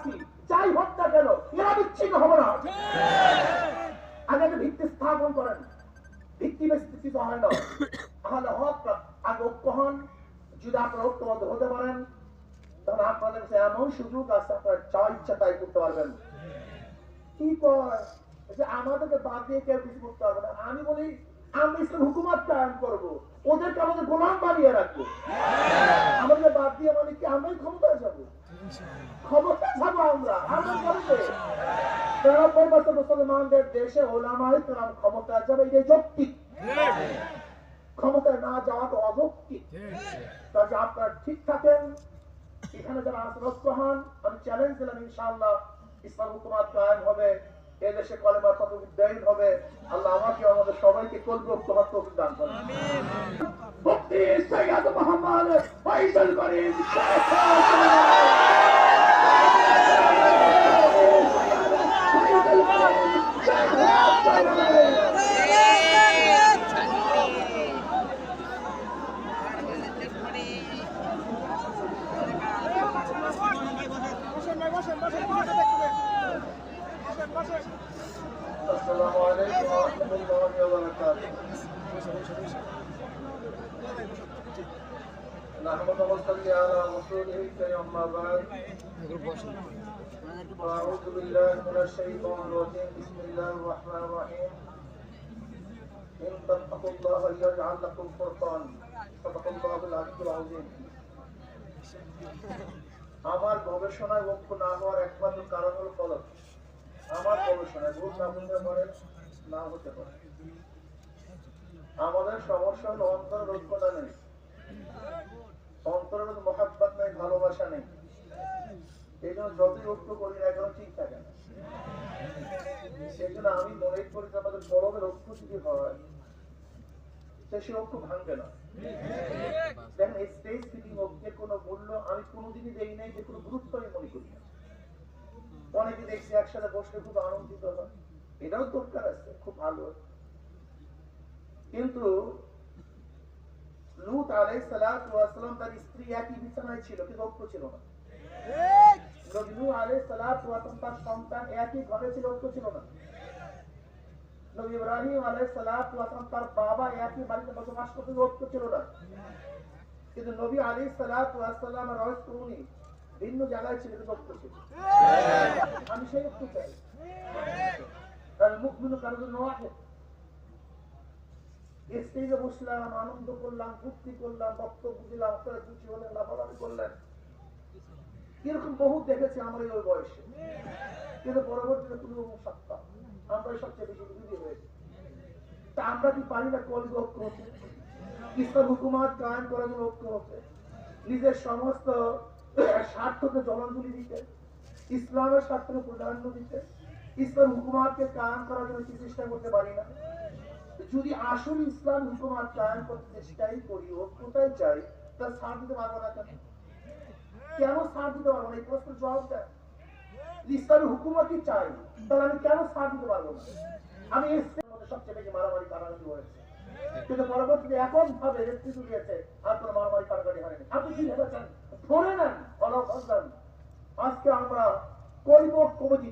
আছি, যাই হোক না কেন এরা বিচ্ছিন্ন হবে না। আগে একটা ভিত্তি স্থাপন করেন, ভিত্তি বিস্তৃত হয় না। তাহলে হক আগে ঐক্য হন। যদি আপনারা ঐক্যবদ্ধ হতে পারেন তাহলে আপনাদের কাছে এমন সুযোগ আছে আপনারা যা ইচ্ছা তাই করতে পারবেন। কি কয় যে আমাদেরকে বাদ দিয়ে কেউ কিছু করতে পারবে না। আমি বলি আমরা ইসলাম হুকুমত কায়েম করবো, ওদেরকে আমাদের গোলাম বানিয়ে রাখবো। আমাদের বাদ দিয়ে মানে কি আমরাই ক্ষমতায় যাবো? ক্ষমতায় যাবো আমরা? আমরা করবে 93 বছর মুসলমানদের দেশে ওলামায়ে কেরাম ক্ষমতায় যাবে, এটাই যৌক্তিক। ক্ষমতায় না যাওয়া তো অযৌক্তিক। কাজে আপনারা ঠিক থাকেন, এখানে যারা আন্তরক্ষ হন, আমি চ্যালেঞ্জ দিলাম ইনশাআল্লাহ ইসলাম হুকুমত কায়েম হবে, এদেশে কলেমার কথা উদ্যায়ন হবে। আল্লাহ আমাকে আমাদের সবাইকে কলবে ঐক্যবদ্ধ তৌফিক দান করেন। মুফতি সৈয়দ মোহাম্মদ ফয়সাল করিম আসসালামু আলাইকুম ওয়া রাহমাতুল্লাহি ওয়া বারাকাতুহু। নাহমাদু ওয়া নুসাল্লি আলা রাসূলিল কারীম, আম্মা বা'দ। আউযু বিল্লাহি মিনাশ শাইতানির রাজীম। বিসমিল্লাহির রাহমানির রাহিম। ইন তাত্তাকুল্লাহা ইয়াজআল লাকুম ফুরকান। সাদাকাল্লাহুল আলিয়্যুল আযীম। আমার গবেষণায় ঐক্য না হওয়ার একমাত্র কারণ হলো কলম। আমার গবেষণায় ভুল না হতে পারে, না হতে পারে। আমাদের সমস্যা হলো অন্তরের ঐক্যতা নেই, অন্তরের মহাব্বত নেই, ভালোবাসা নেই। এই জন্য যতই ঐক্য করি না কেন ঠিক থাকে না। সেই জন্য আমি মনে করি যে আমাদের বড়দের ঐক্য যদি হয় সে ঐক্য ভাঙবে না। দেখেন স্টেজ ফিটিং ঐক্যের কোনো মূল্য আমি কোনোদিনই দেই নাই, যে কোনো গুরুত্ব আমি মনে করি না। অনেকে দেখছি একসাথে বসলে খুব আনন্দিত হয়, এটাও দরকার আছে, খুব ভালো। কিন্তু লূত আলাইহিস সালাতু ওয়াস সালাম তার স্ত্রী একই বিছানায় ছিল, কিন্তু ঐক্য ছিল না। নবী নূহ আলাইহিস সালাতু ওয়াস সালাম তার সন্তান একই ঘরে ছিল, ঐক্য ছিল না। নবী ইব্রাহিম আলাইহিস সালাতু ওয়াস সালাম তার বাবা একই বাড়িতে বসবাস করতেন, ঐক্য ছিল না। কিন্তু নবী আলাইহিস সালাতু ওয়াস সালাম আর রাসূলুনি ভিন্ন জায়গায় ছিল, কিন্তু ঐক্য ছিল। আমি সেই ঐক্য চাই। আল মুমিনু কারজুন ওয়াহিদ। স্টেজে বসলাম, আনন্দ করলাম, ফুর্তি করলাম, বক্তব্য দিলাম, আপনারা খুশি হলেন, লাফালাফি করলেন। এরকম বহুত দেখেছি আমার এই বয়সে। কিন্তু পরবর্তীতে কোনো সত্তা আমরা সবচেয়ে বেশি বিরোধী হয়েছে। তা আমরা কি পারি না কলিগ ঐক্য হতে, ইসলাম হুকুমত কায়েম করার জন্য ঐক্য হতে, নিজের সমস্ত স্বার্থকে জলাঞ্জলি দিতে, ইসলামের স্বার্থকে প্রাধান্য দিতে, ইসলাম হুকুমতকে কায়েম করার জন্য কি চেষ্টা করতে পারি না? যদি আসলে ইসলাম হুকুমত কায়েম করতে চেষ্টাই করি, ঐক্যটাই চাই, তার ছাড় দিতে পারবো না কেন? কেন ছাড় দিতে পারবো না? এই প্রশ্নের জবাব দেয়। ইসলামী হুকুমতই চাই, তাহলে আমি কেন ছাড় দিতে পারবো না? আমি সবচেয়ে বেশি মারামারি কাটাকাটি হয়েছে, কিন্তু পরবর্তীতে এমন ভাবে নেতৃত্ব দিয়েছে আর কোনো মারামারি কাটাকাটি হয়নি। আপনি কি ভেবেছেন? ধরে নেন আজকে আমরা করিব কমিটি